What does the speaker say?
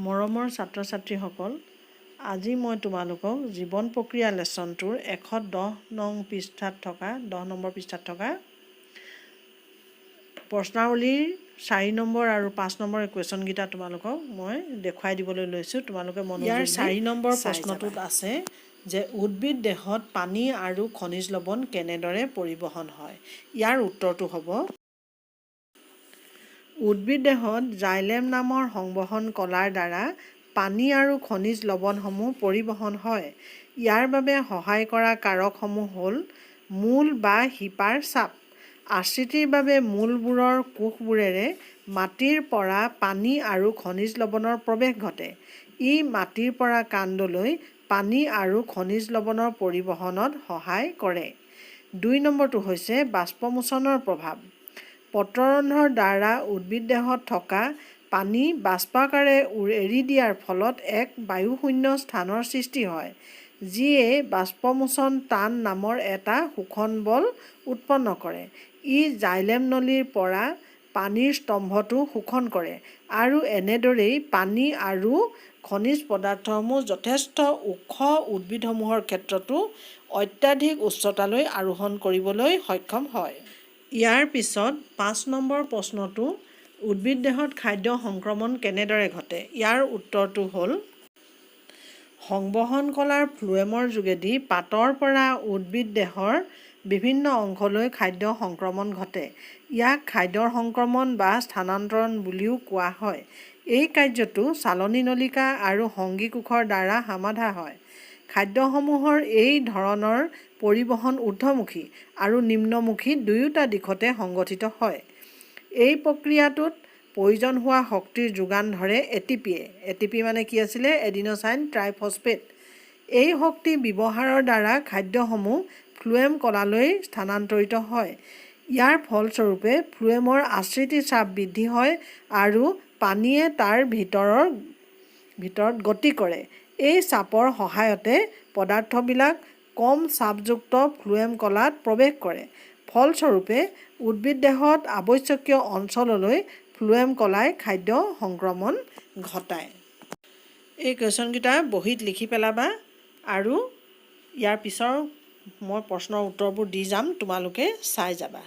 মৰমৰ ছাত্ৰ ছাত্ৰীসকল, আজি মই তোমালোকক জীৱন প্ৰক্ৰিয়া লেচনটোৰ 110 নং পৃষ্ঠাত থকা 10 নম্বৰ পৃষ্ঠাত থকা প্ৰশ্নাৱলীৰ 4 নম্বৰ আৰু 5 নম্বৰ কুৱেশ্যনকেইটা তোমালোকক মই দেখুৱাই দিবলৈ লৈছোঁ। তোমালোকে মনোযোগ দি 4 নম্বৰ প্ৰশ্নটোত আছে যে উদ্ভিদ দেহত পানী আৰু খনিজ লৱণ কেনেদৰে পৰিবহন হয়। ইয়াৰ উত্তৰটো হ'ব উদ্ভিদ দেহত জাইলেম নামৰ সংবহন কলাৰ দ্বাৰা পানী আৰু খনিজ লৱণসমূহ পৰিবহন হয়। ইয়াৰ বাবে সহায় কৰা কাৰকসমূহ হ'ল মূল বা শিপাৰ চাপ। আশ্ৰিতিৰ বাবে মূলবোৰৰ কোষবোৰেৰে মাটিৰ পৰা পানী আৰু খনিজ লৱণৰ প্ৰৱেশ ঘটে। ই মাটিৰ পৰা কাণ্ডলৈ পানী আৰু খনিজ লৱণৰ পৰিবহনত সহায় কৰে। 2 নম্বৰটো হৈছে বাষ্পমোচনৰ প্ৰভাৱ। পত্ৰৰন্ধ্ৰৰ দ্বাৰা উদ্ভিদ দেহত থকা পানী বাষ্পাকাৰে এৰি দিয়াৰ ফলত এক বায়ুশূন্য স্থানৰ সৃষ্টি হয়, যিয়ে বাষ্পমোচন টান নামৰ এটা শোষণ বল উৎপন্ন কৰে। ই জাইলেম নলীৰ পৰা পানীৰ স্তম্ভটো শোষণ কৰে আৰু এনেদৰেই পানী আৰু খনিজ পদাৰ্থসমূহ যথেষ্ট ওখ উদ্ভিদসমূহৰ ক্ষেত্ৰতো অত্যাধিক উচ্চতালৈ আৰোহণ কৰিবলৈ সক্ষম হয়। ইয়াৰ পিছত 5 নম্বৰ প্ৰশ্নটো উদ্ভিদ দেহত খাদ্য সংক্ৰমণ কেনেদৰে ঘটে। ইয়াৰ উত্তৰটো হ'ল সংবহন কলাৰ ফ্লোৱেমৰ যোগেদি পাতৰ পৰা উদ্ভিদ দেহৰ বিভিন্ন অংশলৈ খাদ্য সংক্ৰমণ ঘটে। ইয়াক খাদ্যৰ সংক্ৰমণ বা স্থানান্তৰণ বুলিও কোৱা হয়। এই কাৰ্যটো চালনী নলিকা আৰু সংগী কোষৰ দ্বাৰা সমাধা হয়। খাদ্যসমূহৰ এই ধৰণৰ পৰিবহন ঊৰ্ধ্বমুখী আৰু নিম্নমুখী দুয়োটা দিশতে সংঘটিত হয়। এই প্ৰক্ৰিয়াটোত প্ৰয়োজন হোৱা শক্তিৰ যোগান ধৰে এটিপিয়ে। এটিপি মানে কি আছিলে? এডিনোচাইন ট্ৰাইফচফেট। এই শক্তি ব্যৱহাৰৰ দ্বাৰা খাদ্যসমূহ ফ্লোৱেম কলালৈ স্থানান্তৰিত হয়। ইয়াৰ ফলস্বৰূপে ফ্লোৱেমৰ আশ্ৰিতি চাপ বৃদ্ধি হয় আৰু পানীয়ে তাৰ ভিতৰত গতি কৰে। এই চাপৰ সহায়তে পদাৰ্থবিলাক কম চাপযুক্ত ফ্লোৱেম কলাত প্ৰৱেশ কৰে। ফলস্বৰূপে উদ্ভিদ দেহত আৱশ্যকীয় অঞ্চললৈ ফ্লোৱেম কলাই খাদ্য সংক্ৰমণ ঘটায়। এই কুৱেশ্যনকেইটা বহীত লিখি পেলাবা আৰু ইয়াৰ পিছৰ মই প্ৰশ্নৰ উত্তৰবোৰ দি যাম, তোমালোকে চাই যাবা।